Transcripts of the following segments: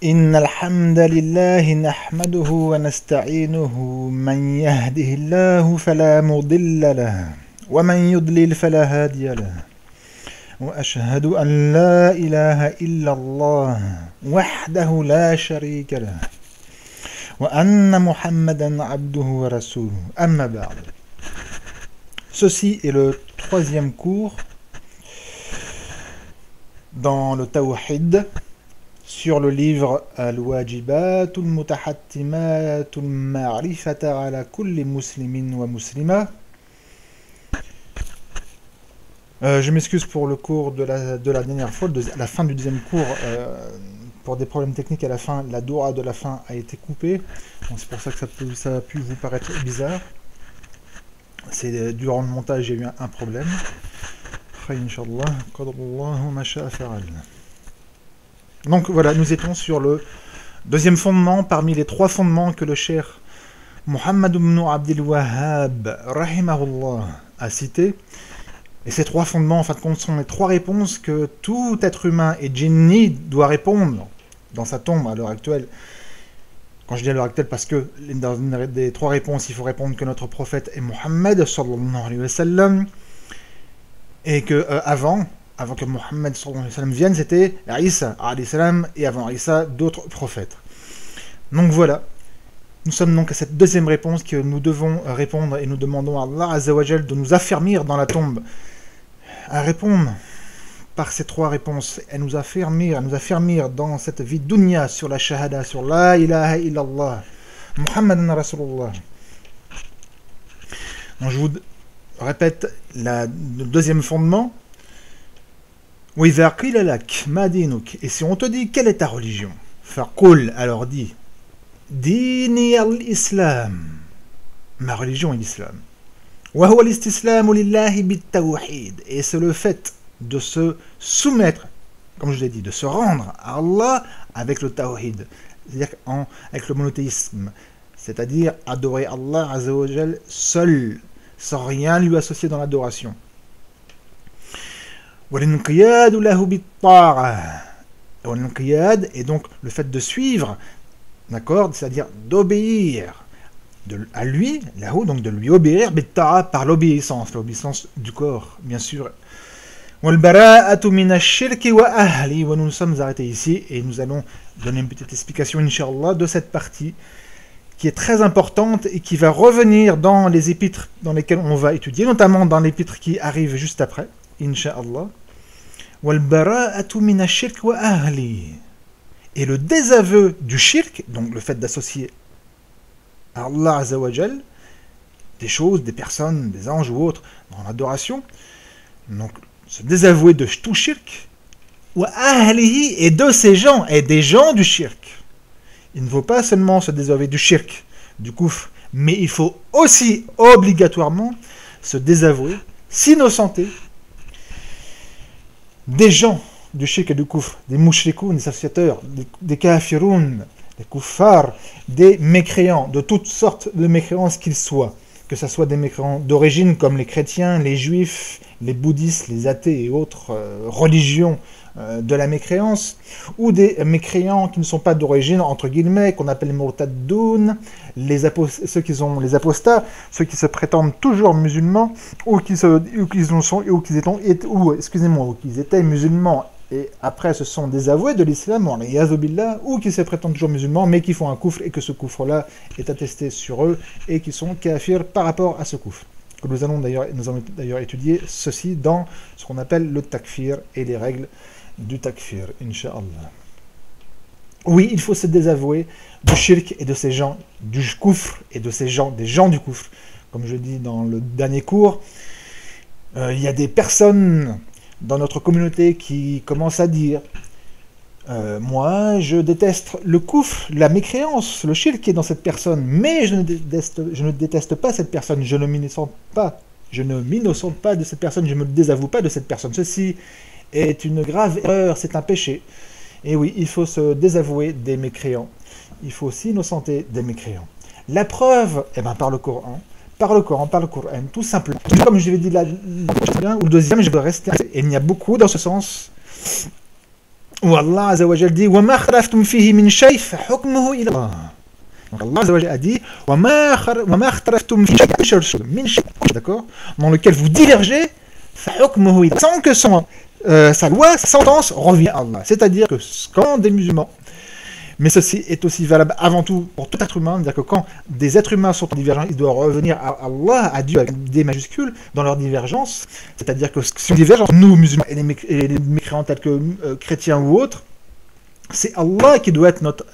إن الحمد لله نحمده ونستعينه من يهده الله فلا مضل له ومن يضلل فلا هادي له وأشهد أن لا إله إلا الله وحده لا شريك له وأن محمدا عبده ورسوله أما بعد. Ceci est le troisième cours dans le Tawhid sur le livre Al-Wajibatul Mutahattimatul Ma'rifata ala kulli muslimin wa muslima. Je m'excuse pour le cours de la dernière fois, à la fin du deuxième cours, pour des problèmes techniques à la fin, la doua de la fin a été coupée. Donc c'est pour ça que ça a pu vous paraître bizarre. C'est durant le montage, j'ai eu un problème. Donc voilà, nous étions sur le deuxième fondement parmi les trois fondements que le cheikh Muhammad ibn Abdul Wahhab rahimahullah a cités. Et ces trois fondements, en fin de compte, sont les trois réponses que tout être humain et djinni doit répondre dans sa tombe à l'heure actuelle. Quand je dis à l'heure actuelle, parce que dans une des trois réponses, il faut répondre que notre prophète est Muhammad sallallahu alayhi wa sallam, et que avant que Muhammad sallallahu alayhi wa sallam vienne, c'était Isa alayhi salam, et avant Isa, d'autres prophètes. Donc voilà, nous sommes donc à cette deuxième réponse que nous devons répondre, et nous demandons à Allah Azza wa Jal de nous affermir dans la tombe, à répondre par ces trois réponses, et nous affermir dans cette vie dunya sur la shahada, sur la ilaha illallah, Muhammadan Rasulullah. Donc je vous répète le deuxième fondement. Et si on te dit quelle est ta religion, faqul, alors dis, dini al-islam, ma religion est l'islam. Et c'est le fait de se soumettre, comme je l'ai dit, de se rendre à Allah avec le tawhid, c'est-à-dire avec le monothéisme, c'est-à-dire adorer Allah Azza wa Jal seul, sans rien lui associer dans l'adoration. Et donc le fait de suivre, d'accord, c'est-à-dire d'obéir à lui, donc de lui obéir, par l'obéissance du corps, bien sûr. Nous nous sommes arrêtés ici et nous allons donner une petite explication, Inch'Allah, de cette partie qui est très importante et qui va revenir dans les épîtres dans lesquels on va étudier, notamment dans l'épître qui arrive juste après, Inch'Allah. Et le désaveu du shirk, donc le fait d'associer à Allah Azza wa Jal des choses, des personnes, des anges ou autres dans l'adoration, donc se désavouer de tout shirk, et de ces gens, et des gens du shirk. Il ne faut pas seulement se désavouer du shirk, du kufr, mais il faut aussi obligatoirement se désavouer, s'innocenter des gens du shirk et du kufr, des mushrikoun, des associateurs, des kafiroun, des kuffars, des mécréants, de toutes sortes de mécréances qu'ils soient, que ce soit des mécréants d'origine comme les chrétiens, les juifs, les bouddhistes, les athées et autres religions de la mécréance, ou des mécréants qui ne sont pas d'origine, entre guillemets, qu'on appelle les murtaddoun, les apostats, ceux qui se prétendent toujours musulmans, ou qu'ils étaient musulmans, et après se sont désavoués de l'islam, ou qui se prétendent toujours musulmans, mais qui font un kufr, et que ce kufr-là est attesté sur eux, et qui sont kafirs par rapport à ce kufr. Nous allons d'ailleurs étudier ceci dans ce qu'on appelle le takfir, et les règles du takfir, Inch'Allah. Oui, il faut se désavouer du shirk et de ces gens, du kufr, et de ces gens, des gens du kufr. Comme je dis dans le dernier cours, il y a des personnes dans notre communauté qui commence à dire moi je déteste le kufr, la mécréance, le shirk qui est dans cette personne, mais je ne déteste pas cette personne, je ne m'innocente pas de cette personne, je ne me désavoue pas de cette personne. Ceci est une grave erreur, c'est un péché. Et oui, il faut se désavouer des mécréants, il faut s'innocenter des mécréants. La preuve, par le Coran, par le Coran, tout simplement. Comme je l'ai dit là, ou le deuxième, je vais rester. Et il y a beaucoup dans ce sens où Allah Azza wa Jal dit وَمَا اخْتَلَفْتُمْ فِيهِ مِنْ شَيْءٍ فَحُكْمُهُ إِلَى اللَّهِ. Donc Allah Azza wa Jal a dit وَمَا اخْتَلَفْتُمْ فِيهِ مِنْ شَيْءٍ, d'accord, dans lequel vous divergez, فَحُكْمُهُ إِلَى اللَّهِ, sans que sa loi, sa sentence revient à Allah. C'est-à-dire que quand des musulmans, mais ceci est aussi valable avant tout pour tout être humain, c'est-à-dire que quand des êtres humains sont en divergence, ils doivent revenir à Allah, à Dieu, avec des majuscules, dans leur divergence. C'est-à-dire que si on diverge entre nous, musulmans, et les mécréants tels que chrétiens ou autres, c'est Allah qui doit être notre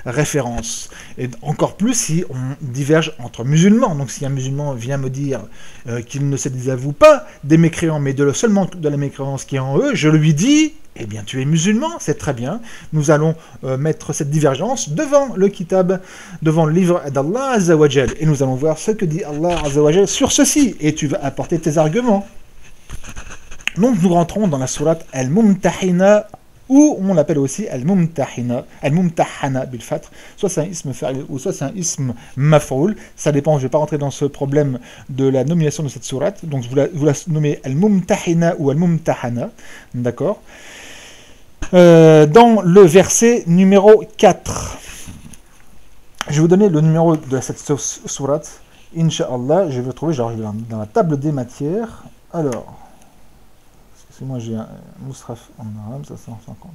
référence. Et encore plus si on diverge entre musulmans. Donc si un musulman vient me dire qu'il ne se désavoue pas des mécréants, mais seulement de la mécréance qui est en eux, je lui dis, eh bien tu es musulman, c'est très bien. Nous allons mettre cette divergence devant le kitab, devant le livre d'Allah Azza wa Jal. Et nous allons voir ce que dit Allah Azza wa Jal sur ceci. Et tu vas apporter tes arguments. Donc nous rentrons dans la sourate Al-Mumtahina, ou on l'appelle aussi Al-Mumtahina, Al-Mumtahana bil fatr, soit c'est un ism fa'il ou soit c'est un ism maf'oul, ça dépend, je ne vais pas rentrer dans ce problème de la nomination de cette sourate, donc vous la nommez Al-Mumtahina ou Al-Mumtahana, d'accord. Dans le verset numéro 4, je vais vous donner le numéro de cette sourate, Inch'Allah, je vais le trouver, genre dans la table des matières, alors... Moi j'ai un Musraf en arabe, ça 150.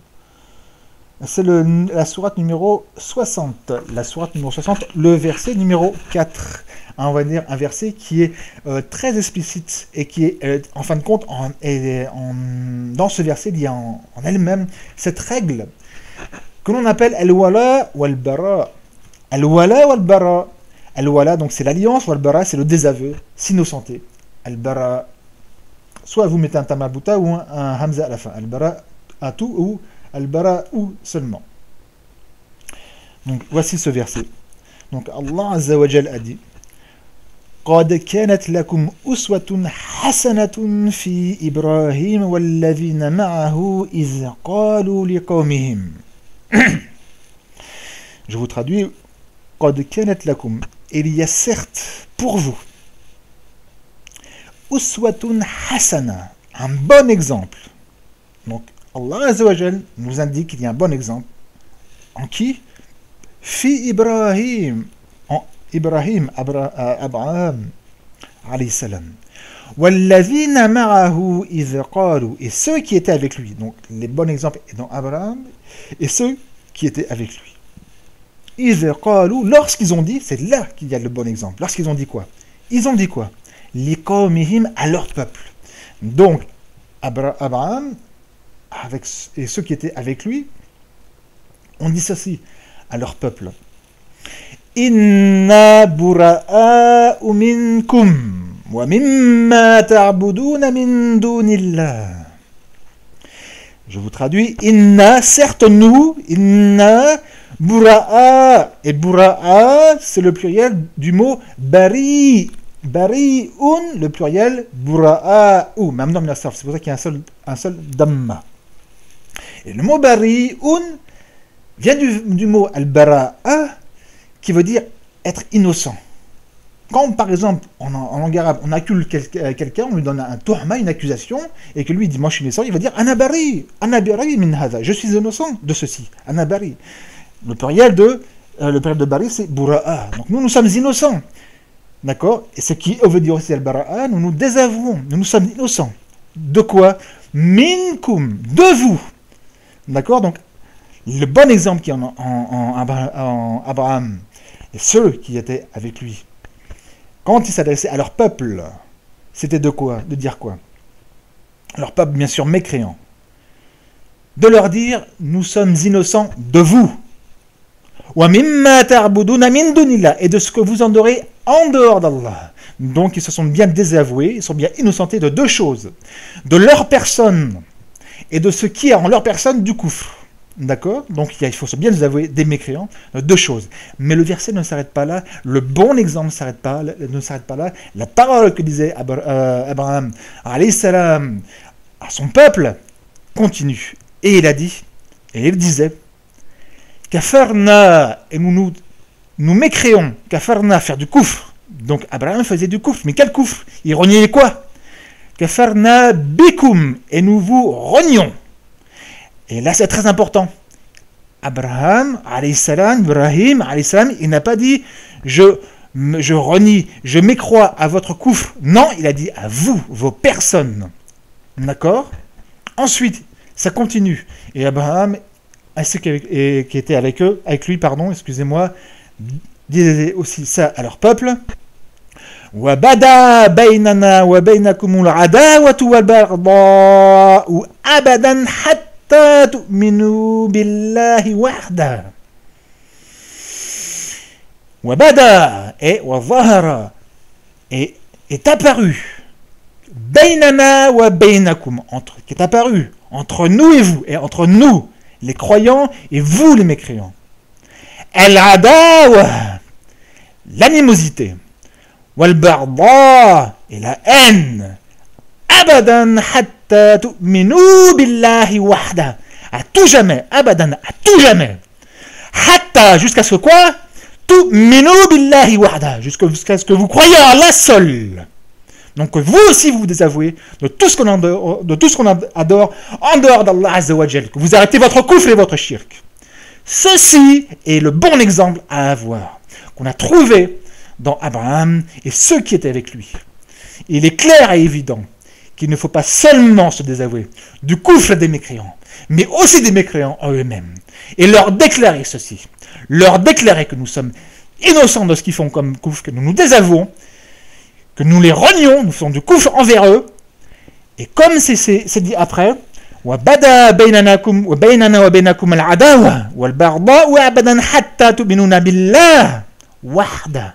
C'est la sourate numéro 60. La sourate numéro 60, le verset numéro 4. On va dire un verset qui est très explicite et qui est, en fin de compte, dans ce verset, il y a en elle-même cette règle que l'on appelle Al-Wala wal-Bara. Al-Wala wal-Bara. Al-Wala, donc c'est l'alliance, wal-Bara, c'est le désaveu, s'innocenter. Al-Bara. Soit vous mettez un tamabuta ou un hamza à la fin, al-bara à tout ou al-bara ou seulement. Donc voici ce verset. Donc Allah Azza wa Jal a dit قَدْ كَانَتْ لَكُمْ أُسْوَةٌ حَسَنَةٌ فِي إِبْرَاهِيمَ وَالَّذِينَ مَعَهُ إِذْ قَالُوا لِقَوْمِهِمْ. Je vous traduis قَدْ كَانَتْ لَكُمْ, il y a certes pour vous Uswatun hasana, un bon exemple. Donc Allah Azza wa Jal nous indique qu'il y a un bon exemple. En qui? Fi Ibrahim, en Ibrahim, Abraham, alayhi salam. Walladhina ma'ahu idh qalu, et ceux qui étaient avec lui. Donc les bons exemples sont dans Abraham et ceux qui étaient avec lui. Idh qalu, lorsqu'ils ont dit, c'est là qu'il y a le bon exemple. Lorsqu'ils ont dit quoi? Ils ont dit quoi? Liqawmihim, à leur peuple. Donc, Abraham, et ceux qui étaient avec lui, on dit ceci à leur peuple. Inna bura'a'u minkum wa mimma ta'buduna min dunillah. Je vous traduis. Inna, certes nous, inna bura'a. Et bura'a, c'est le pluriel du mot bari. Bari'un, le pluriel, bura'a'u, même nom c'est pour ça qu'il y a un seul damma. Et le mot bari'un vient du mot al-bara'a, qui veut dire être innocent. Quand, par exemple, en langue arabe, on accuse quelqu'un, on lui donne un tuhma, une accusation, et que lui dit, moi je suis innocent, il va dire, anabari min hadha, je suis innocent de ceci, anabari. Le pluriel de bari, c'est bura'a. Donc nous sommes innocents. D'accord? Et ce qui veut dire aussi al-bara'a, nous nous désavouons, nous sommes innocents. De quoi? Minkum, de vous. D'accord? Donc, le bon exemple qui est en Abraham, et ceux qui étaient avec lui, quand ils s'adressaient à leur peuple, c'était de quoi? De dire quoi? Leur peuple, bien sûr, mécréant. De leur dire, nous sommes innocents de vous. Et de ce que vous en aurez en dehors d'Allah. Donc ils se sont bien désavoués, ils sont bien innocentés de deux choses. De leur personne et de ce qui est en leur personne du kufr. D'accord? Donc il faut se bien désavouer des mécréants, deux choses. Mais le verset ne s'arrête pas là, le bon exemple ne s'arrête pas là. La parole que disait Abraham alayhi salam à son peuple continue. Et il a dit, et il disait, Kafarna, et nous mécréons, Kafarna, faire du koufr. Donc Abraham faisait du koufr, mais quel koufr? Il reniait quoi? Kafarna bikum, et nous vous renions. Et là, c'est très important. Abraham, alayhi salam, Ibrahim, alayhi salam, il n'a pas dit je renie, je m'écrois à votre koufr. Non, il a dit à vous, vos personnes. D'accord? Ensuite, ça continue. Et Abraham, à ceux qui étaient avec lui, excusez-moi, disaient aussi ça à leur peuple. وَبَدَا بَيْنَنَا وَبَيْنَكُمُ الْعَدَاوَةُ وَالْبَغْضَاءُ أَبَدًا حَتَّى تُؤْمِنُوا بِاللَّهِ وَحْدَهُ. وَبَدَا et وَظَهَرَ et est apparu بَيْنَنَا وَبَيْنَكُمْ qui est apparu entre nous et vous, et entre nous les croyants et vous les mécréants. Al-adawa, l'animosité. Wal-barda, et la haine. Abadan hatta tu'minu billahi wahda. À tout jamais, abadan, à tout jamais. Hatta, jusqu'à ce que quoi? Tu'minu billahi wahda, jusqu'à ce que vous croyez en Allah seul. Donc vous aussi vous désavouez de tout ce qu'on adore en dehors d'Allah Azza wa Jal, que vous arrêtez votre koufr et votre shirk. Ceci est le bon exemple à avoir, qu'on a trouvé dans Abraham et ceux qui étaient avec lui. Il est clair et évident qu'il ne faut pas seulement se désavouer du koufr des mécréants, mais aussi des mécréants en eux-mêmes. Et leur déclarer ceci, leur déclarer que nous sommes innocents de ce qu'ils font comme koufr, que nous nous désavouons, que nous les renions, nous faisons du koufr envers eux, et comme c'est dit après, وَبَدَا بَيْنَنَا وَبَيْنَكُمْ الْعَدَاوَةُ وَالْبَغْضَاءُ أَبَدًا حَتَّى تُؤْمِنُوا بِاللَّهِ وَحْدَهُ.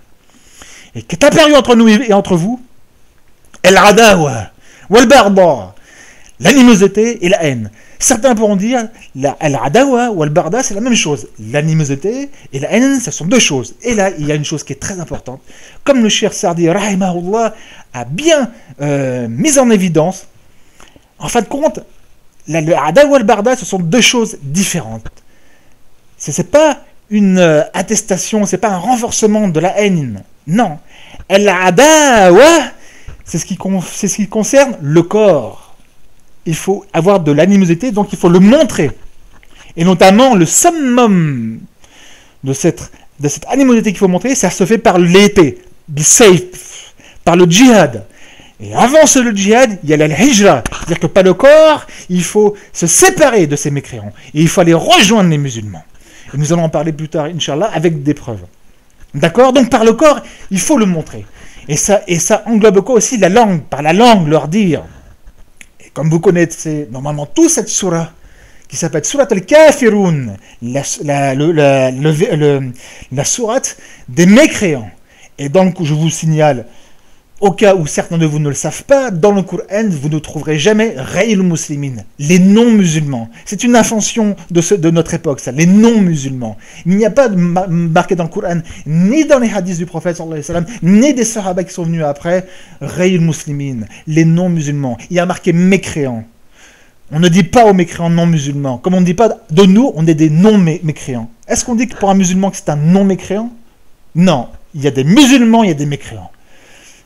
Et qui est apparu entre nous et entre vous, الْعَدَاوَةُ وَالْبَغْضَاءُ, l'animosité et la haine. Certains pourront dire, al-adawa ou al-barda, c'est la même chose. L'animosité et la haine, ce sont deux choses. Et là, il y a une chose qui est très importante. Comme le Cheikh Sardi, rahimahullah, a bien mis en évidence, en fin de compte, l'adawa ou al-barda, ce sont deux choses différentes. Ce n'est pas une attestation, ce n'est pas un renforcement de la haine. Non. Al-adawa, c'est ce qui concerne le corps. Il faut avoir de l'animosité, donc il faut le montrer. Et notamment, le summum de cette animosité qu'il faut montrer, ça se fait par l'épée, par le djihad. Et avant le djihad, il y a la hijra, c'est-à-dire que par le corps, il faut se séparer de ces mécréants. Et il faut aller rejoindre les musulmans. Et nous allons en parler plus tard, Inch'Allah, avec des preuves. D'accord? Donc par le corps, il faut le montrer. Et ça englobe quoi aussi? La langue, par la langue, leur dire. Comme vous connaissez normalement toute cette surah qui s'appelle Surat al-Kafirun, la sourate des mécréants. Et donc, je vous signale, au cas où certains de vous ne le savent pas, dans le Coran, vous ne trouverez jamais Rayl Muslimin, les non-musulmans. C'est une invention de notre époque, ça, les non-musulmans. Il n'y a pas marqué dans le Coran, ni dans les hadiths du prophète, sallallahu alayhi wa sallam, ni des sahaba qui sont venus après, Rayl Muslimin, les non-musulmans. Il y a marqué mécréants. On ne dit pas aux mécréants non-musulmans. Comme on ne dit pas de nous, on est des non-mécréants. Est-ce qu'on dit que pour un musulman que c'est un non-mécréant? Non. Il y a des musulmans, il y a des mécréants.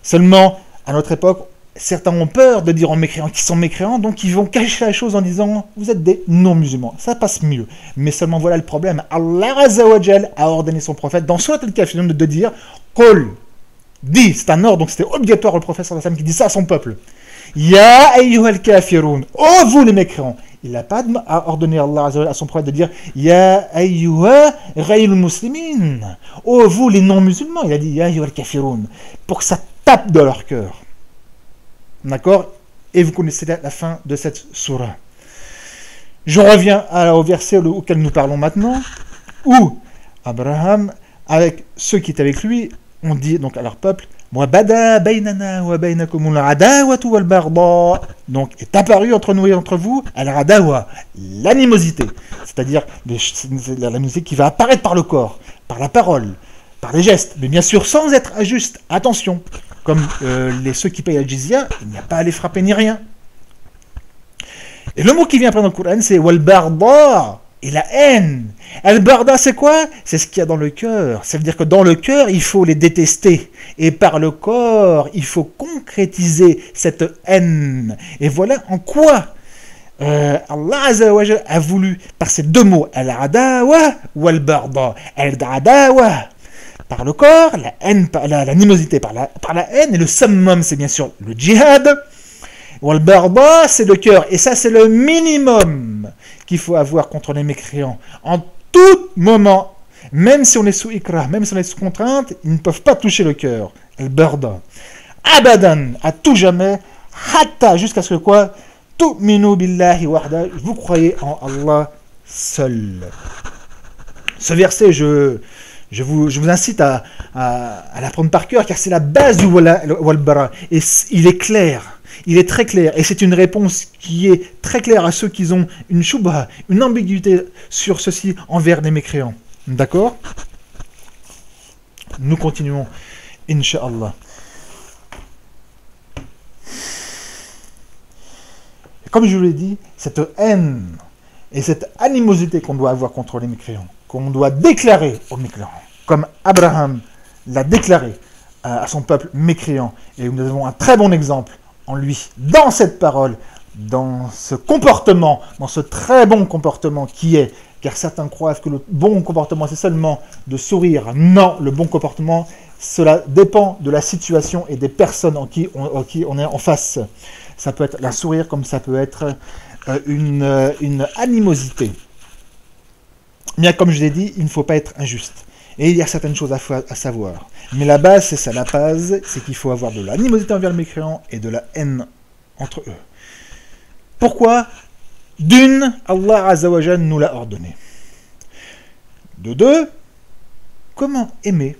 Seulement, à notre époque, certains ont peur de dire aux mécréants qu'ils sont mécréants, donc ils vont cacher la chose en disant « vous êtes des non-musulmans ». Ça passe mieux. Mais seulement voilà le problème. Allah Azza wa Jal a ordonné son prophète dans Surat al-Kafirun de dire « Qul » dit, c'est un ordre, donc c'était obligatoire le prophète sallallahu alayhi wa sallam qui dit ça à son peuple. « Ya ayyuhal kafirun » oh vous les mécréants. Il n'a pas ordonné Allah Azza wa Jal à son prophète de dire « Ya ayyuha ghayl muslimin » oh vous les non-musulmans. Il a dit « Ya ayyuhal kafirun » pour que ça tape dans leur cœur. D'accord? Et vous connaissez la fin de cette surah. Je reviens au verset auquel nous parlons maintenant, où Abraham, avec ceux qui étaient avec lui, on dit donc à leur peuple, وَبَدَا بَيْنَنَا وَبَيْنَكُمُ الْعَدَاوَةُ وَالْبَغْضَاءُ donc est apparu entre nous et entre vous, al-adawa, l'animosité, c'est-à-dire l'animosité qui va apparaître par le corps, par la parole, par les gestes, mais bien sûr sans être injuste. Attention, comme ceux qui payent la jizya, il n'y a pas à les frapper ni rien. Et le mot qui vient après dans le Coran, c'est wal-barda, et la haine. Al-barda, c'est quoi? C'est ce qu'il y a dans le cœur. Ça veut dire que dans le cœur, il faut les détester. Et par le corps, il faut concrétiser cette haine. Et voilà en quoi Allah Azza wa Jal a voulu, par ces deux mots, al-adawa wal-barda, al-adawa, par le corps, la haine, l'animosité par la haine, et le summum, c'est bien sûr le djihad, wal-barda, c'est le cœur, et ça, c'est le minimum qu'il faut avoir contre les mécréants. En tout moment, même si on est sous ikrah, même si on est sous contrainte, ils ne peuvent pas toucher le cœur. Al-barda. Abadan, à tout jamais, hatta, jusqu'à ce que quoi? Tu'minu billahi wahda, vous croyez en Allah seul. Ce verset, je vous incite à l'apprendre par cœur, car c'est la base du wal-bara. Et il est clair, il est très clair. Et c'est une réponse qui est très claire à ceux qui ont une shubha, une ambiguïté sur ceci envers les mécréants. D'accord? Nous continuons, Inch'Allah. Comme je vous l'ai dit, cette haine et cette animosité qu'on doit avoir contre les mécréants, qu'on doit déclarer aux mécréants, comme Abraham l'a déclaré à son peuple mécréant, et nous avons un très bon exemple en lui, dans cette parole, dans ce comportement, dans ce très bon comportement qui est, car certains croient que le bon comportement c'est seulement de sourire. Non, le bon comportement, cela dépend de la situation et des personnes en qui on est en face. Ça peut être la sourire comme ça peut être une animosité. Mais comme je l'ai dit, il ne faut pas être injuste. Et il y a certaines choses à savoir. Mais la base, c'est ça. La base, c'est qu'il faut avoir de l'animosité envers le mécréant et de la haine entre eux. Pourquoi? D'une, Allah Azza wa Jal nous l'a ordonné. De deux, comment aimer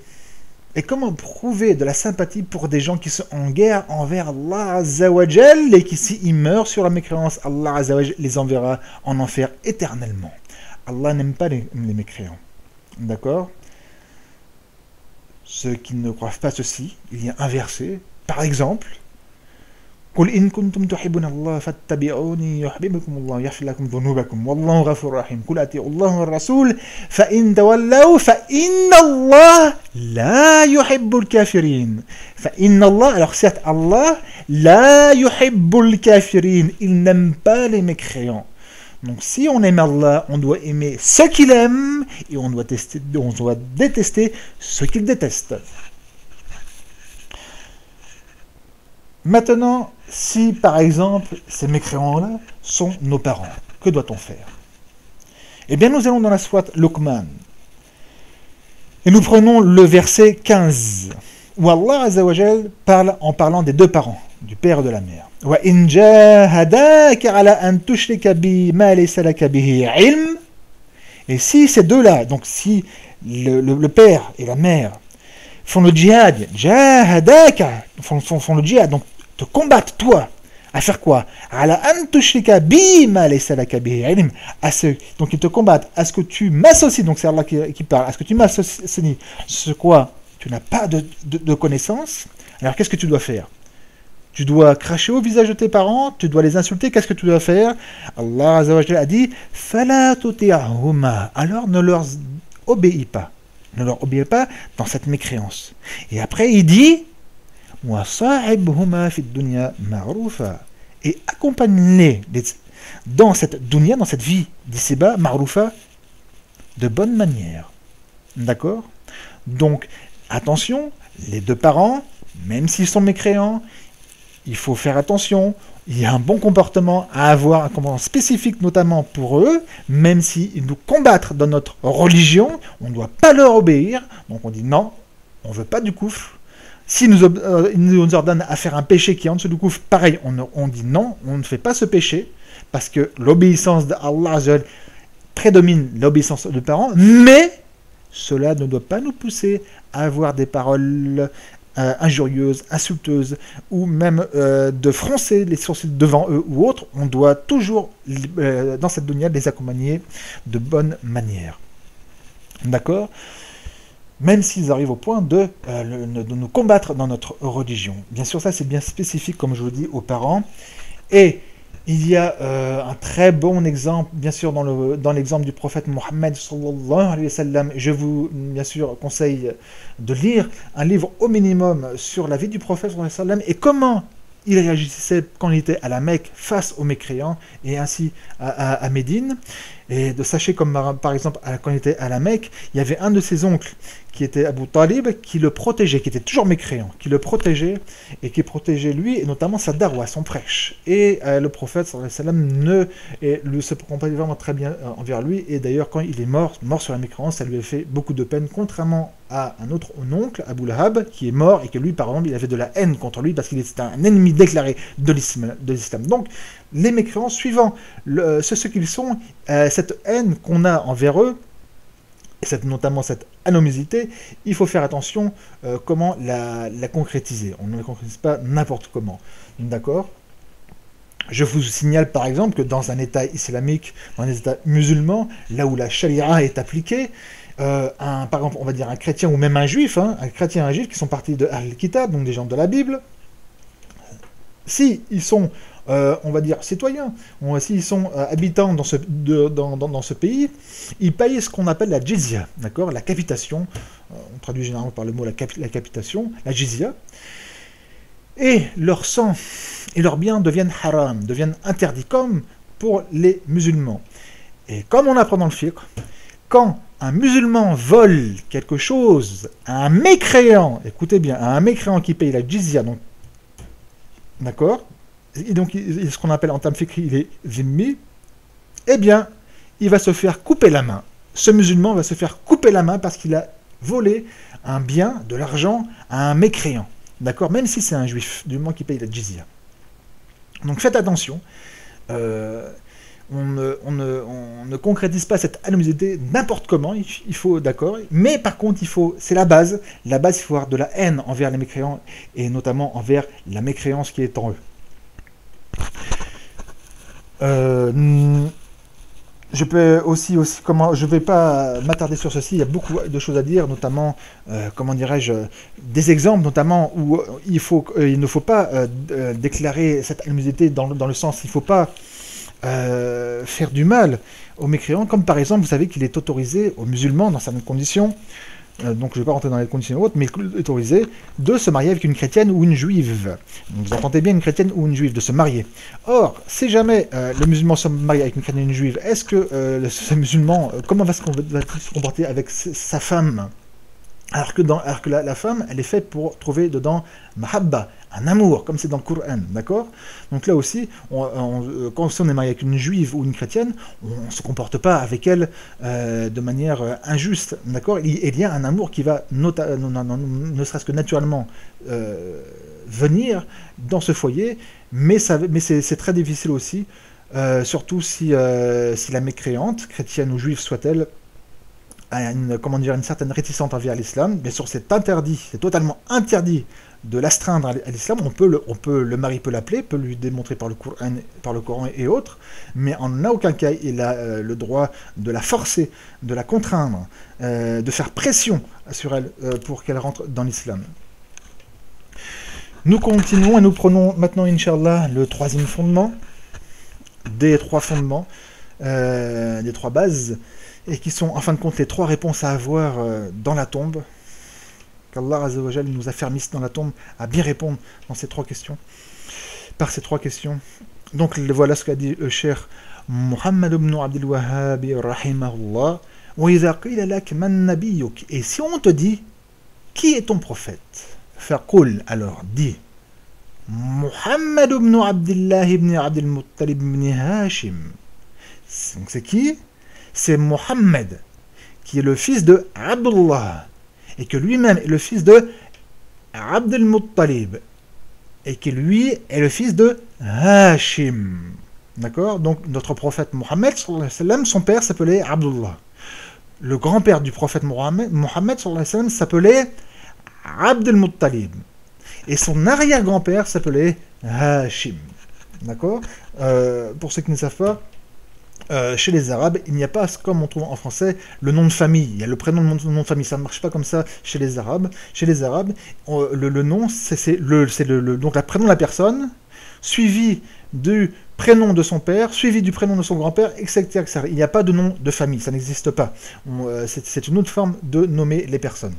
et comment prouver de la sympathie pour des gens qui sont en guerre envers Allah Azza wa Jal et qui, s'ils meurent sur la mécréance, Allah Azza wa Jal les enverra en enfer éternellement. Allah n'aime pas les mécréants. D'accord? Ceux qui ne croient pas ceci, il y a un verset, par exemple, قل إن كنتم تحبون الله فاتبعوني يحببكم الله يغفر لكم ذنوبكم والله غفور رحيم قل أطيعوا الله والرسول فإن تولوا فإن الله لا يحب الكافرين فإن الله, alors certes Allah لا يحب الكافرين, il n'aime pas les mécréants. Donc si on aime Allah, on doit aimer ce qu'il aime et on doit détester ce qu'il déteste. Maintenant, si par exemple ces mécréants-là sont nos parents, que doit-on faire? Eh bien, nous allons dans la sourate Luqman et nous prenons le verset 15 où Allah Azza wa Jal parle en parlant des deux parents, du père et de la mère. Wa in jahadaka ala an tushrika bi ma laysa laka bihi ilm. Et si ces deux-là, donc si le père et la mère font le djihad, jahadaka, font le djihad, donc te combattent, toi, à faire quoi? Ala an tushrika bi ma laysa laka bihi ilm. Donc ils te combattent à ce que tu m'associes, donc c'est Allah qui parle, à ce que tu m'associes, ce quoi tu n'as pas de connaissance. Alors qu'est-ce que tu dois faire? Tu dois cracher au visage de tes parents, tu dois les insulter, qu'est-ce que tu dois faire? Allah Azza wa Jalla a dit Fala tuti'huma, alors ne leur obéis pas. Ne leur obéis pas dans cette mécréance. Et après il dit Wa sahibhuma fid dunya ma'rufa, et accompagne-les dans cette dunya, dans cette vie d'ici-bas, ma'rufa, de bonne manière. D'accord? Donc, attention, les deux parents, même s'ils sont mécréants, il faut faire attention, il y a un bon comportement à avoir, un comportement spécifique notamment pour eux, même s'ils nous combattent dans notre religion, on ne doit pas leur obéir, donc on dit non, on ne veut pas du koufr. S'ils nous ordonnent à faire un péché qui est en dessous du koufr, pareil, on dit non, on ne fait pas ce péché, parce que l'obéissance d'Allah prédomine l'obéissance des parents, mais cela ne doit pas nous pousser à avoir des paroles injurieuses, insulteuses, ou même de froncer les sourcils devant eux ou autres. On doit toujours, dans cette dunya, les accompagner de bonne manière. D'accord? Même s'ils arrivent au point de nous combattre dans notre religion. Bien sûr, ça c'est bien spécifique, comme je vous dis, aux parents. Et il y a un très bon exemple, bien sûr, dans l'exemple du prophète Mohammed sallallahu alayhi wa sallam. Je vous, bien sûr, conseille de lire un livre au minimum sur la vie du prophète sallallahu alayhi wa sallam et comment il réagissait quand il était à la Mecque face aux mécréants, et ainsi à Médine. Et de sachez, comme par exemple, quand il était à la Mecque, il y avait un de ses oncles qui était Abu Talib, qui le protégeait, qui était toujours mécréant, qui le protégeait, et qui protégeait lui, et notamment sa darwa, son prêche. Et le prophète, sallallahu alayhi wa sallam, ne se comportait vraiment très bien envers lui, et d'ailleurs, quand il est mort sur la mécréance, ça lui a fait beaucoup de peine, contrairement à un autre oncle, Abu Lahab, qui est mort, et que lui, par exemple, il avait de la haine contre lui, parce qu'il était un ennemi déclaré de l'islam. Donc, les mécréants, suivant ce qu'ils sont, cette haine qu'on a envers eux, et notamment cette animosité, il faut faire attention comment la concrétiser. On ne la concrétise pas n'importe comment. D'accord ? Je vous signale par exemple que dans un État islamique, dans un État musulman, là où la charia est appliquée, par exemple, on va dire un chrétien ou même un juif, un chrétien et un juif qui sont partis de Ahl-Kitab, donc des gens de la Bible, si ils sont, on va dire, citoyens, s'ils sont habitants dans ce pays, ils payent ce qu'on appelle la jizya, d'accord, la capitation, on traduit généralement par le mot la capitation, la jizya, et leur sang et leurs biens deviennent haram, deviennent interdits, comme pour les musulmans. Et comme on apprend dans le fiqh, quand un musulman vole quelque chose à un mécréant, écoutez bien, à un mécréant qui paye la jizya, donc, d'accord, et donc ce qu'on appelle en termes fiqh, il est zimmi, eh bien, il va se faire couper la main. Ce musulman va se faire couper la main parce qu'il a volé un bien, de l'argent, à un mécréant. D'accord, même si c'est un juif, du moment qu'il paye la jizya. Donc faites attention, on ne concrétise pas cette animosité n'importe comment, il faut, d'accord, mais par contre, c'est la base, il faut avoir de la haine envers les mécréants, et notamment envers la mécréance qui est en eux. Je peux aussi je ne vais pas m'attarder sur ceci, il y a beaucoup de choses à dire, notamment, comment dirais-je, des exemples, notamment où il ne faut pas déclarer cette animosité dans le sens, il ne faut pas faire du mal aux mécréants, comme par exemple, vous savez qu'il est autorisé aux musulmans, dans certaines conditions, donc je ne vais pas rentrer dans les conditions autres, mais il est autorisé de se marier avec une chrétienne ou une juive. Donc vous entendez bien, une chrétienne ou une juive, de se marier. Or, si jamais le musulman se marie avec une chrétienne ou une juive, est-ce que ce musulman, comment va-t-il se comporter avec sa femme ? Alors que la femme, elle est faite pour trouver dedans mahabba, un amour, comme c'est dans le Coran, d'accord ? Donc là aussi, quand on est marié avec une juive ou une chrétienne, on ne se comporte pas avec elle de manière injuste, d'accord ? Il y a un amour qui va, ne serait-ce que naturellement, venir dans ce foyer, mais c'est très difficile aussi, surtout si la mécréante, chrétienne ou juive soit-elle, à une certaine réticence envers l'islam. Bien sûr, c'est interdit, c'est totalement interdit de l'astreindre à l'islam. Le mari peut l'appeler, peut lui démontrer par le Coran et autres, mais en aucun cas il a le droit de la forcer, de la contraindre, de faire pression sur elle pour qu'elle rentre dans l'islam. Nous continuons et nous prenons maintenant, Inch'Allah, le troisième fondement, des trois fondements, des trois bases, et qui sont en fin de compte les trois réponses à avoir dans la tombe, qu'Allah Azza wa Jal nous affermisse dans la tombe à bien répondre par ces trois questions. Donc voilà ce qu'a dit le cheikh Muhammad ibn Abdul Wahhab rahimahullah. Et si on te dit, qui est ton prophète? Faqul, alors dis, Muhammad ibn Abdullah ibn Abdul Muttalib ibn Hashim. Donc c'est qui? C'est Mohammed, qui est le fils de Abdullah, et que lui-même est le fils de Abdul Muttalib, et qui lui est le fils de Hashim. D'accord? Donc notre prophète Mohammed, son père s'appelait Abdullah. Le grand-père du prophète Mohammed s'appelait Abdul Muttalib. Et son arrière-grand-père s'appelait Hashim. D'accord? Pour ceux qui ne savent pas, chez les Arabes, il n'y a pas, comme on trouve en français, le nom de famille. Il y a le prénom, le nom de famille. Ça ne marche pas comme ça chez les Arabes. Chez les Arabes, le nom, c'est donc le prénom de la personne, suivi du prénom de son père, suivi du prénom de son grand-père, etc., etc. Il n'y a pas de nom de famille, ça n'existe pas. C'est une autre forme de nommer les personnes.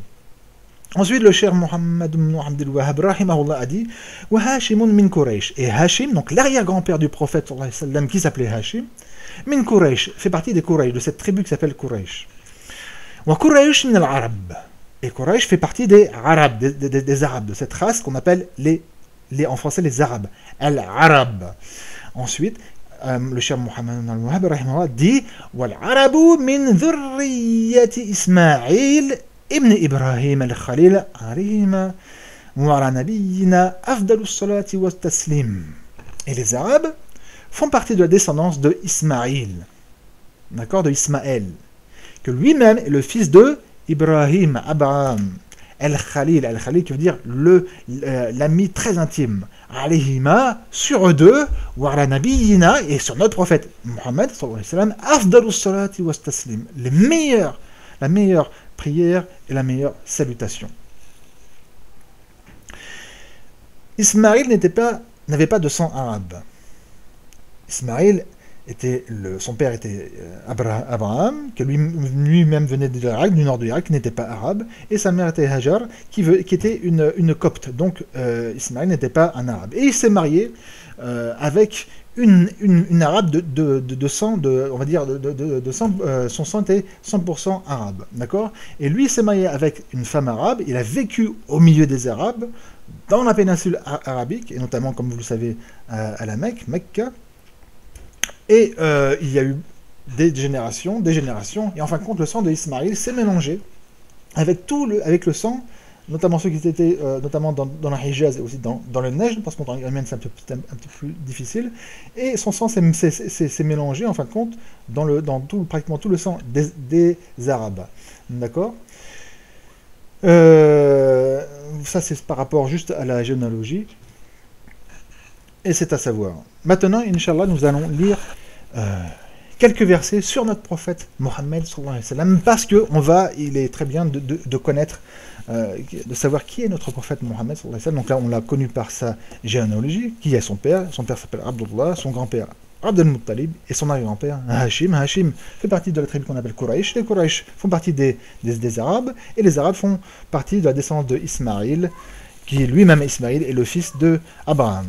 Ensuite, le cher Mohammed ibn Abdul Wahhab rahimahullah a dit wa Hashimun min Quraysh. Et Hashim, donc l'arrière-grand-père du prophète sallallahu alayhi wa sallam, qui s'appelait Hashim, min Quraysh, fait partie des Quraysh, de cette tribu qui s'appelle Quraysh. Wa Quraysh min al-Arab. Et Quraysh fait partie des Arabes, des Arabes, de cette race qu'on appelle en français les Arabes, al-Arab. Ensuite, le cher Mohammed ibn Wahhab rahimahullah dit wal-Arabu min dhurriyyati Ismaïl ibn Ibrahim al-Khalil alayhima wa ala nabiyyina afdalus salati wa taslim. Et les Arabes font partie de la descendance de Ismaïl, d'accord, de Ismaël, que lui-même est le fils de Ibrahim, Abraham, Al-Khalil qui veut dire l'ami très intime. Alayhima, sur eux deux, wa ala nabiyyina, et sur notre prophète Mohammed, sallallahu alayhi wa sallam, afdalus salati wa taslim, la meilleure prière et la meilleure salutation. Ismaïl n'avait pas de sang arabe. Ismaïl son père était Abraham, que lui-même venait de l'Irak, du nord de l'Irak, qui n'était pas arabe, et sa mère était Hajar, qui était une copte. Donc Ismaïl n'était pas un arabe. Et il s'est marié avec une arabe de sang, on va dire, de sang, son sang était 100% arabe, d'accord. Et lui, il s'est marié avec une femme arabe, il a vécu au milieu des Arabes, dans la péninsule arabique, et notamment, comme vous le savez, à la Mecca. Et il y a eu des générations, et en fin de compte, le sang de Ismaïl s'est mélangé avec le sang, notamment ceux qui étaient notamment dans la Hijaz et aussi dans le Nejd, parce qu'en tant qu'Arménienne c'est un peu plus difficile, et son sang s'est mélangé en fin de compte dans pratiquement tout le sang des Arabes. D'accord. Ça c'est par rapport juste à la généalogie, et c'est à savoir. Maintenant, Inch'Allah, nous allons lire quelques versets sur notre prophète Mohammed sallallahu alayhi wa sallam, parce il est très bien de connaître, de savoir qui est notre prophète Mohammed sallallahu alayhi wa sallam. Donc là, on l'a connu par sa généalogie, qui est son père. Son père s'appelle Abdullah, son grand-père Abd al-Muttalib, et son arrière-grand-père Hashim. Hashim fait partie de la tribu qu'on appelle Quraysh. Les Quraysh font partie des Arabes, et les Arabes font partie de la descendance de Ismaïl, qui lui-même Ismaïl est le fils de Abraham.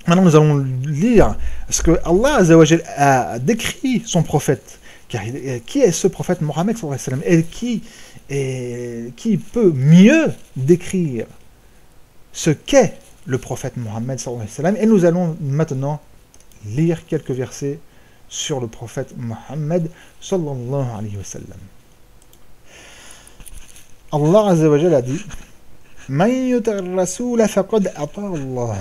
Maintenant, nous allons lire ce que Allah Azza wa Jal a décrit son prophète. Car qui est ce prophète Mohammed sallallahu alayhi wa sallam, et qui peut mieux décrire ce qu'est le prophète Mohammed sallallahu alayhi wa sallam. Et nous allons maintenant lire quelques versets sur le prophète Mohammed sallallahu alayhi wa sallam. Allah Azza wa Jal a dit Man yutir rasoula faqad ata Allah.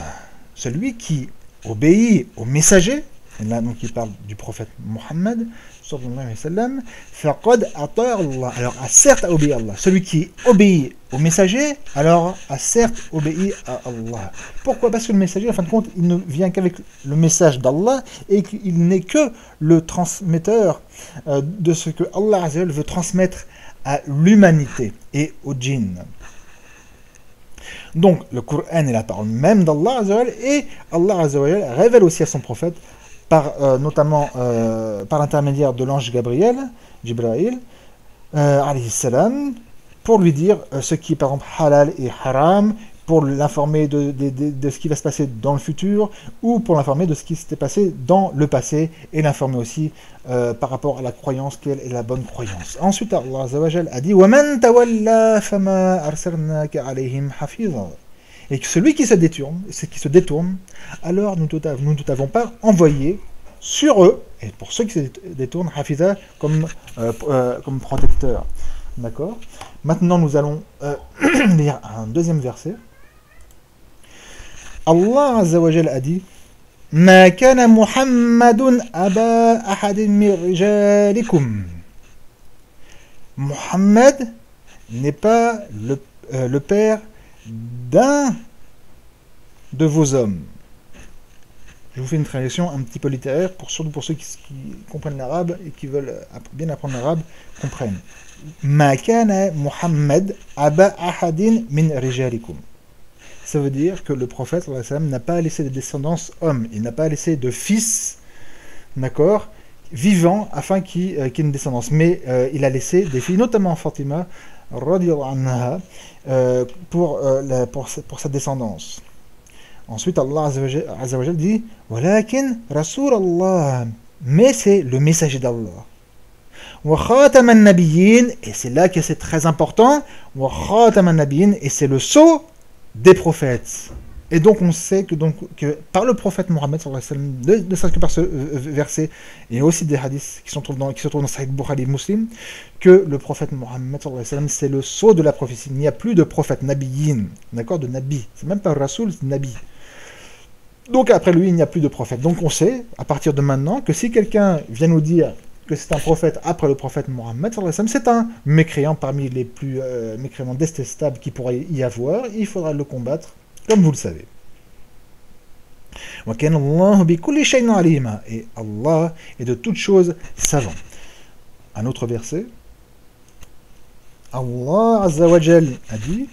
Celui qui obéit au messager, et là donc il parle du prophète Mohammed sallallahu alayhi wa sallam, faqad ata Allah, alors a certes obéi à Allah. Celui qui obéit au messager, alors a certes obéi à Allah. Pourquoi? Parce que le messager, en fin de compte, il ne vient qu'avec le message d'Allah, et qu'il n'est que le transmetteur de ce que Allah Azza wa Jal veut transmettre à l'humanité et aux djinns. Donc, le Coran est la parole même d'Allah Azza wa Jal, et Allah Azza wa Jal révèle aussi à son prophète, notamment par l'intermédiaire de l'ange Gabriel, Jibril, alayhi salam, pour lui dire ce qui est par exemple halal et haram, pour l'informer de ce qui va se passer dans le futur, ou pour l'informer de ce qui s'était passé dans le passé, et l'informer aussi par rapport à la croyance, quelle est la bonne croyance. Ensuite, Allah Azza wa Jal a dit وَمَنْ تَوَلَّى فَمَا أَرْسَلْنَاكَ عَلَيْهِمْ حَفِيظًا. Et que celui qui se détourne, alors nous ne t'avons pas envoyé sur eux, et pour ceux qui se détournent, hafiza, comme protecteur. D'accord. Maintenant, nous allons lire un deuxième verset. Allah Azza wa Jal a dit Ma kana Muhammadun aba ahadin min rijalikum. Muhammad n'est pas le père d'un de vos hommes. Je vous fais une traduction un petit peu littéraire, surtout pour ceux qui comprennent l'arabe et qui veulent bien apprendre l'arabe, comprennent. Ma kana Muhammad aba ahadin min rijalikum. Ça veut dire que le prophète sallallahu alayhi wa sallam n'a pas laissé de descendance homme, il n'a pas laissé de fils, d'accord, vivant, afin qu'il y ait une descendance. Mais il a laissé des filles, notamment Fatima, radiyallahu anha, pour sa descendance. Ensuite, Allah Azza wa Jal dit Walakin Rasul Allah, mais c'est le messager d'Allah. Wa khatam an-nabiyyin, et c'est là que c'est très important. Wa khatam an-nabiyyin, et c'est le sceau des prophètes. Et donc on sait que par le prophète Mohammed sallallahu alayhi wa sallam, ne serait-ce que par ce verset, et aussi des hadiths qui se trouvent dans Sahih Bukhari et Muslim, que le prophète Mohammed sallallahu alayhi wa sallam, c'est le sceau de la prophétie. Il n'y a plus de prophète nabiyyin, d'accord, de nabi. C'est même pas rasoul, c'est nabi. Donc après lui, il n'y a plus de prophète. Donc on sait, à partir de maintenant, que si quelqu'un vient nous dire que c'est un prophète après le prophète Mohammed sallallahu alayhi wa sallam, c'est un mécréant parmi les plus mécréants détestables qu'il pourrait y avoir, il faudra le combattre, comme vous le savez. Et Allah est de toutes choses savant. Un autre verset. Allah Azza wa Jal a dit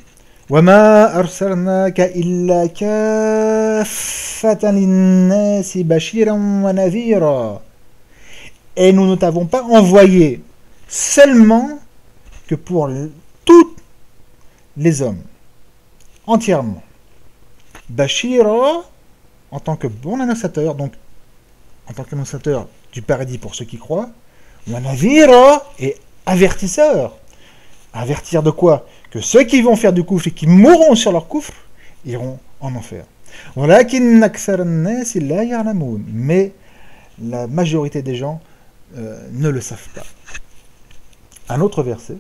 وَمَا أَرْسَلْنَاكَ إِلَّا كَافَّةً لِلنَّاسِ بَشِيرًا وَنَذِيرًا. Et nous ne t'avons pas envoyé seulement que pour tous les hommes, entièrement. Bashira, en tant que bon annonciateur, donc en tant qu'annonciateur du paradis pour ceux qui croient, wa nadhira, et avertisseur. Avertir de quoi? Que ceux qui vont faire du koufr et qui mourront sur leur koufr iront en enfer. Walakin akthar an-nas la ya'lamun, mais la majorité des gens ne le savent pas. Un autre verset.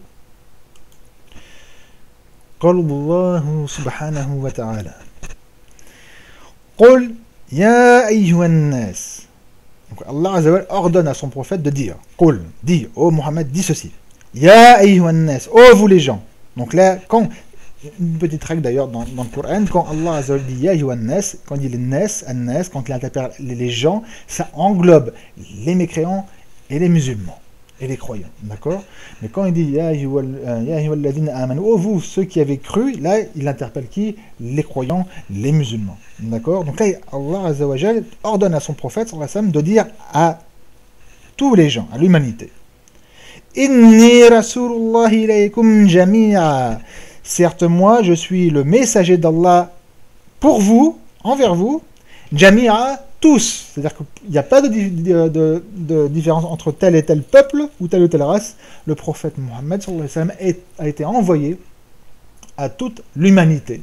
قال الله سبحانه وتعالى قل يا أيها الناس. Donc Allah Azza wa Jalla ordonne à son prophète de dire قل, dis, ô Mohammed, dis ceci. Ya أيها الناس, ô vous les gens. Donc là, quand une petite règle d'ailleurs dans le Coran, quand Allah Azza wa Jalla dit Ya أيها الناس, quand il dit les nas, an-nas, quand il interpelle les gens, ça englobe les mécréants et les musulmans et les croyants, d'accord? Mais quand il dit Ya ayyuhalladhina amanu, oh vous, ceux qui avaient cru, là il interpelle qui? Les croyants, les musulmans, d'accord? Donc là Allah Azza wa Jal ordonne à son prophète sallallahu alayhi wa sallam de dire à tous les gens, à l'humanité, Inni rasulullah ilaykum jami'a, certes moi je suis le messager d'Allah pour vous, envers vous, jami'a, tous, c'est-à-dire qu'il n'y a pas de différence entre tel et tel peuple ou telle race. Le prophète Mohammed sallallahu alayhi wa sallam a été envoyé à toute l'humanité.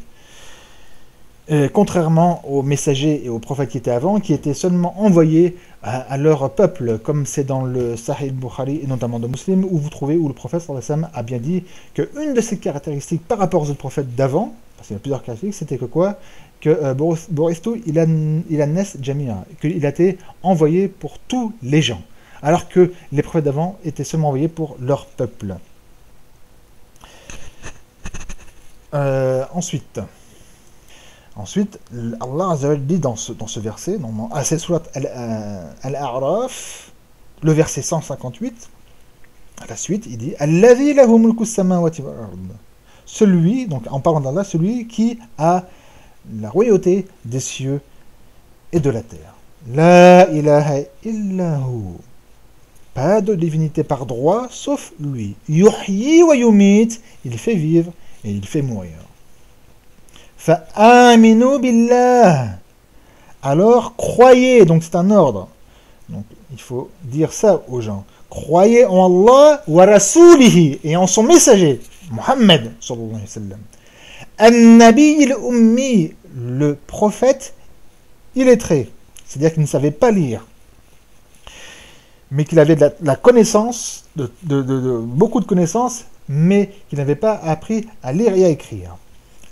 Contrairement aux messagers et aux prophètes qui étaient avant, qui étaient seulement envoyés à leur peuple, comme c'est dans le Sahih Bukhari et notamment de Muslim, où vous trouvez où le prophète sallallahu alayhi wa sallam a bien dit qu'une de ses caractéristiques par rapport aux autres prophètes d'avant, parce qu'il y a plusieurs caractéristiques, c'était que quoi? Que Boristo il a nes jamia, qu'il a été envoyé pour tous les gens, alors que les prophètes d'avant étaient seulement envoyés pour leur peuple. Ensuite, Allah Azza wa Jalla dit dans ce verset, c'est surat Al-A'raf, le verset 158, à la suite, il dit Alladhi lahu mulku samawati wal ard. Celui, donc en parlant d'Allah, celui qui a la royauté des cieux et de la terre. La ilaha illahu. Pas de divinité par droit, sauf lui. Yuhyi wa yumit. Il fait vivre et il fait mourir. Fa'aminu billah. Alors, croyez. Donc, c'est un ordre. Donc, il faut dire ça aux gens. Croyez en Allah wa rasulihi. Et en son messager, Muhammad sallallahu alayhi wa sallam. An-Nabi al-Ummi, le prophète illettré, c'est-à-dire qu'il ne savait pas lire, mais qu'il avait de la connaissance, beaucoup de connaissances, mais qu'il n'avait pas appris à lire et à écrire.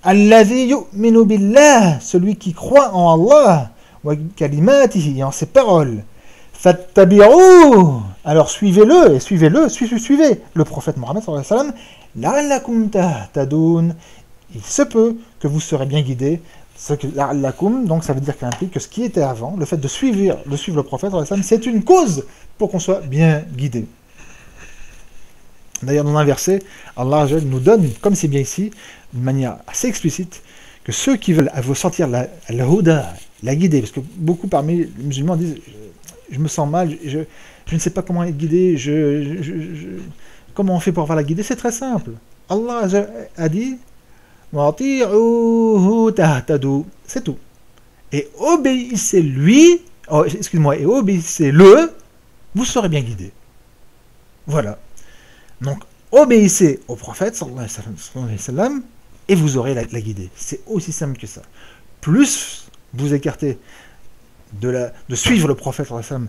Alladhi yu'minu billah, celui qui croit en Allah, wa kalimatihi, et en ses paroles. Fattabi'uhu, alors suivez suivez le prophète Mohammed sallallahu alayhi wa sallam, la'allakum tahtadun. Il se peut que vous serez bien guidés. Donc ça veut dire qu'il implique que ce qui était avant, le fait de suivre le prophète, c'est une cause pour qu'on soit bien guidé. D'ailleurs, dans un verset, Allah nous donne, comme c'est bien ici, d'une manière assez explicite, que ceux qui veulent sortir la huda, la guider, parce que beaucoup parmi les musulmans disent je me sens mal, je ne sais pas comment être guidé, comment on fait pour avoir la guidée? C'est très simple. Allah a dit وَأَطِيعُوهُ تَهْتَدُوا. C'est tout. Et obéissez-lui, et obéissez-le, vous serez bien guidé. Voilà. Donc, obéissez au prophète, sallallahu alayhi wa sallam, et vous aurez la guidée. C'est aussi simple que ça. Plus vous écartez de suivre le prophète, sallallahu alayhi wa sallam,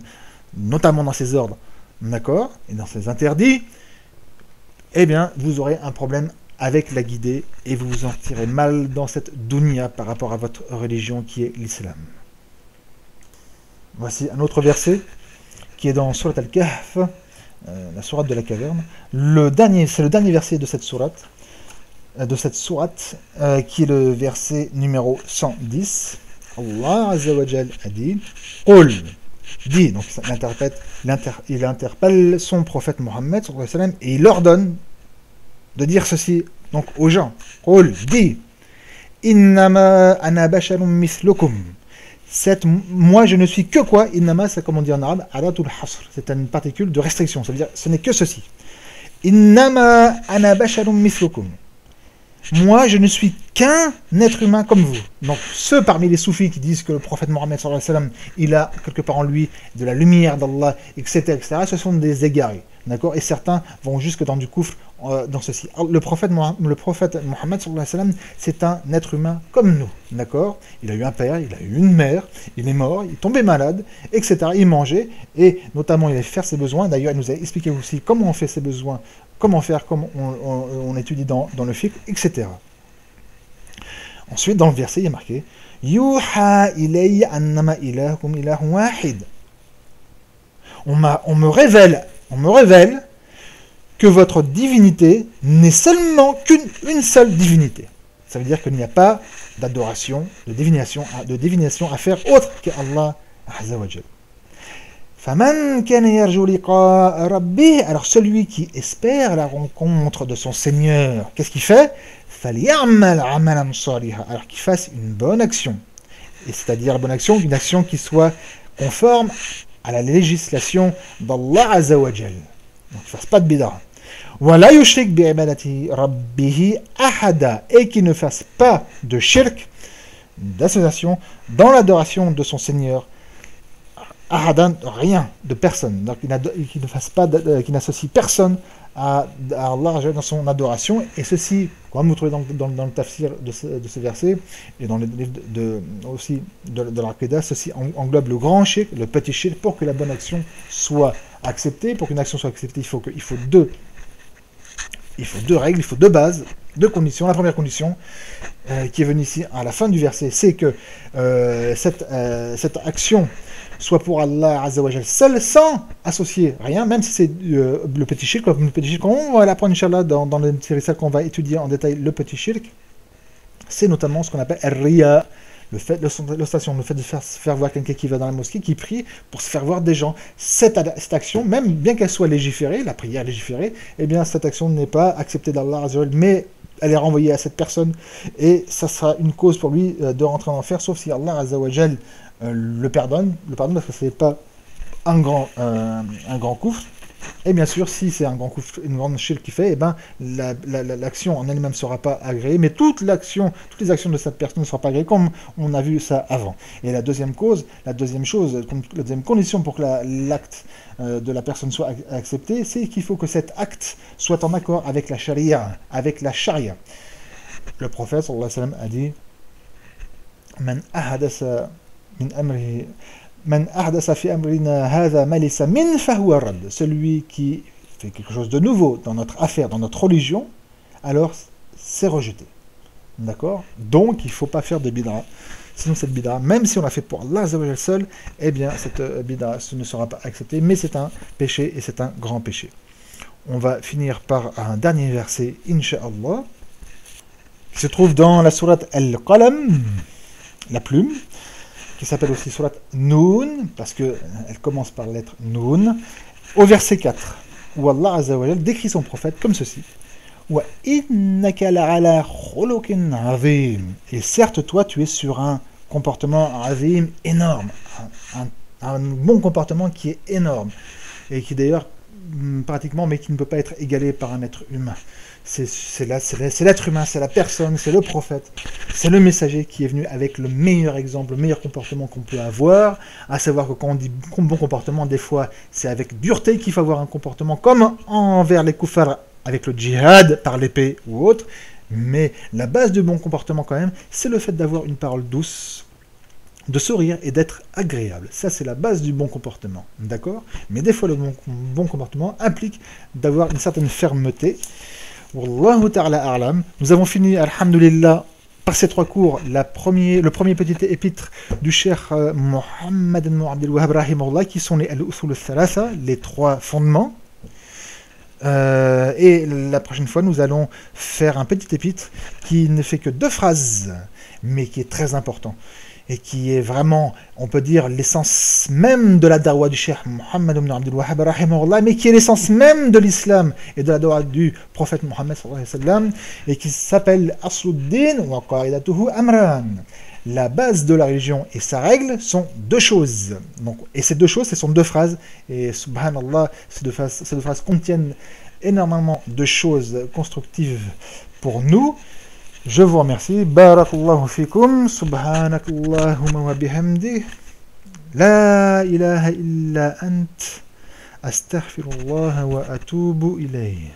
notamment dans ses ordres, d'accord, et dans ses interdits, eh bien, vous aurez un problème avec la guidée, et vous vous en tirez mal dans cette dunya par rapport à votre religion qui est l'islam. Voici un autre verset qui est dans Surat Al-Kahf, la sourate de la caverne. C'est le dernier verset de cette sourate, qui est le verset numéro 110. Allah Azza wa Jal a dit Qul, dit, donc il interpelle son prophète Mohammed sallallahu alayhi wa sallam, et il leur donne de dire ceci donc aux gens. Qul, dit Innama ana basharun mislukum. Moi je ne suis que quoi? Innama, c'est comme on dit en arabe, adatul hasr. C'est une particule de restriction, ça veut dire ce n'est que ceci. Innama ana basharun mislukum. Moi je ne suis qu'un être humain comme vous. Donc ceux parmi les soufis qui disent que le prophète Mohammed sallallahu alayhi wa sallam, il a quelque part en lui de la lumière d'Allah, etc., ce sont des égarés. D'accord? Et certains vont jusque dans du kufr dans ceci. Le prophète Mohammed sallallahu alayhi wa sallam, c'est un être humain comme nous. D'accord? Il a eu un père, il a eu une mère, il est mort, il est tombé malade, etc. Il mangeait, et notamment il allait faire ses besoins. D'ailleurs, il nous a expliqué aussi comment on fait ses besoins, comment faire, comment on étudie dans le fiqh, etc. Ensuite, dans le verset, il y a marqué Yuha ilayya annama ilahukum ilahun wahid. On me révèle que votre divinité n'est seulement qu'une seule divinité. Ça veut dire qu'il n'y a pas d'adoration, de divination à faire autre qu'Allah Azza wa Jal. Faman kana yarju liqa'a rabbih, alors celui qui espère la rencontre de son Seigneur, qu'est-ce qu'il fait? Falyamal amalan saliha, alors qu'il fasse une bonne action. Et c'est-à-dire la bonne action, une action qui soit conforme à la législation d'Allah Azza wa Jal. Donc, il ne fasse pas de bid'a. Wala yushrik bi'ibadati rabbih ahada, et qu'il ne fasse pas de shirk, d'association, dans l'adoration de son Seigneur. Ahadan, rien, de personne. Donc, qu'il n'associe personne à Allah dans son adoration. Et ceci, comme vous trouvez dans le tafsir de ce verset, et dans le livre aussi de l'Aqidah, ceci englobe le grand shirk, le petit shirk. Pour que la bonne action soit acceptée, pour qu'une action soit acceptée, il faut deux règles, il faut deux bases, deux conditions. La première condition, qui est venue ici à la fin du verset, c'est que cette action soit pour Allah Azza wa Jal seul, sans associer rien, même si c'est le petit shirk. On va l'apprendre, Inch'Allah, dans le tirissal qu'on va étudier en détail, le petit shirk. C'est notamment ce qu'on appelle al-riya, l'ostentation, le fait de faire voir quelqu'un qui va dans la mosquée, qui prie pour se faire voir des gens. Cette action, même bien qu'elle soit légiférée, la prière légiférée, eh bien cette action n'est pas acceptée d'Allah Azza wa Jal, mais elle est renvoyée à cette personne, et ça sera une cause pour lui de rentrer en enfer, sauf si Allah Azza wa Jal le pardonne parce que ce n'est pas un grand kufr. Et bien sûr, si c'est un grand kufr, une grande shirk qu'il fait, eh ben, l'action en elle-même ne sera pas agréée, mais toutes les actions de cette personne ne seront pas agréées, comme on a vu ça avant. Et la deuxième condition pour que l'acte de la personne soit accepté, c'est qu'il faut que cet acte soit en accord avec la charia, Le prophète sallallahu alayhi wa sallam a dit Man ahadasa Man ahdasa fi amrina hadha ma laysa min fahuwa rad. Celui qui fait quelque chose de nouveau dans notre affaire, dans notre religion, alors c'est rejeté. D'accord? Donc il ne faut pas faire de bid'a. Sinon cette bid'a, même si on l'a fait pour Allah Azza wa Jal seul, eh bien cette bid'a ne sera pas acceptée, mais c'est un péché, et c'est un grand péché. On va finir par un dernier verset, Inch'Allah, qui se trouve dans la sourate Al-Qalam, la plume, qui s'appelle aussi sourate Noun, parce qu'elle commence par la lettre Noun, au verset 4, où Allah Azza wa Jal décrit son prophète comme ceci. Wa innaka la'ala khuluqin azim. Et certes, toi, tu es sur un comportement azim énorme, un bon comportement qui est énorme, et qui d'ailleurs pratiquement, mais qui ne peut pas être égalé par un être humain. C'est l'être humain, c'est la personne, c'est le prophète, c'est le messager qui est venu avec le meilleur exemple, le meilleur comportement qu'on peut avoir, à savoir que quand on dit bon comportement, des fois c'est avec dureté qu'il faut avoir un comportement, comme envers les koufars avec le djihad, par l'épée ou autre, mais la base du bon comportement quand même, c'est le fait d'avoir une parole douce, de sourire et d'être agréable. Ça, c'est la base du bon comportement, d'accord? Mais des fois, le bon comportement implique d'avoir une certaine fermeté. Wallahu ta'ala a'lam. Nous avons fini, alhamdulillah, par ces 3 cours, le premier petit épître du cheikh Mohammed ibn Abdel Wahhab rahimahullah, qui sont les al-usul al-thalatha, les 3 fondements. Et la prochaine fois, nous allons faire un petit épître qui ne fait que 2 phrases, mais qui est très important. Et qui est vraiment, on peut dire, l'essence même de la dawa du cheikh Mohammed ibn Abdel Wahhab rahimahullah, mais qui est l'essence même de l'islam et de la dawa du prophète Mohammed sallallahu alayhi wa sallam, et qui s'appelle Asluddin wa qa'idatuhu amran. La base de la religion et sa règle sont 2 choses. Donc, et ces 2 choses, ce sont 2 phrases. Et subhanallah, ces deux phrases contiennent énormément de choses constructives pour nous. Je vous remercie. Barakallahu fikum. Subhanakallahumma wa bihamdi. La ilaha illa ant. Astaghfirullah wa atubu ilayh.